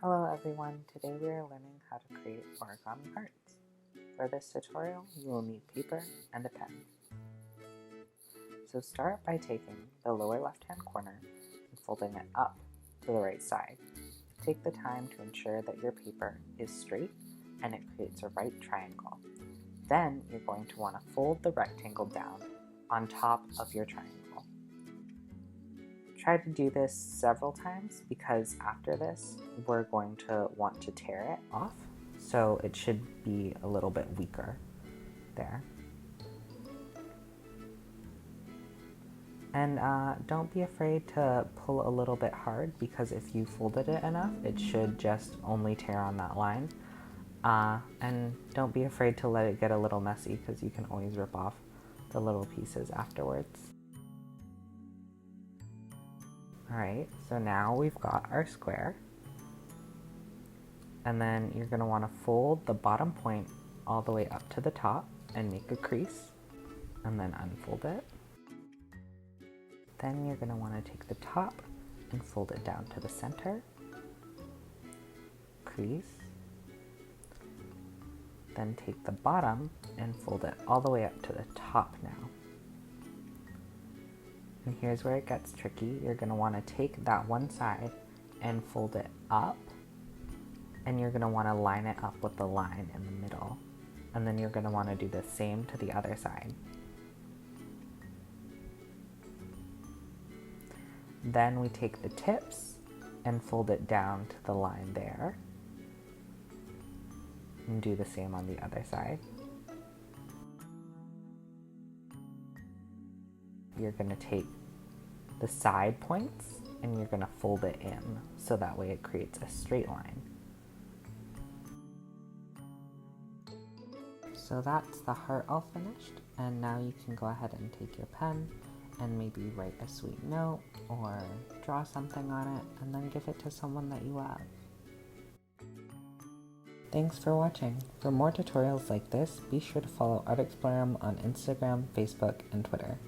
Hello everyone, today we are learning how to create origami hearts. For this tutorial, you will need paper and a pen. So start by taking the lower left hand corner and folding it up to the right side. Take the time to ensure that your paper is straight and it creates a right triangle. Then you're going to want to fold the rectangle down on top of your triangle. Try to do this several times because after this we're going to want to tear it off, so it should be a little bit weaker there. And don't be afraid to pull a little bit hard, because if you folded it enough it should just only tear on that line. And don't be afraid to let it get a little messy, because you can always rip off the little pieces afterwards. Alright, so now we've got our square, and then you're going to want to fold the bottom point all the way up to the top and make a crease, and then unfold it. Then you're going to want to take the top and fold it down to the center, crease, then take the bottom and fold it all the way up to the top now. And here's where it gets tricky. You're going to want to take that one side and fold it up, and you're going to want to line it up with the line in the middle. And then you're going to want to do the same to the other side. Then we take the tips and fold it down to the line there, and do the same on the other side. You're going to take the side points and you're going to fold it in, so that way it creates a straight line. So that's the heart all finished, and now you can go ahead and take your pen and maybe write a sweet note or draw something on it and then give it to someone that you love. Thanks for watching. For more tutorials like this, be sure to follow Art Explorium on Instagram, Facebook, and Twitter.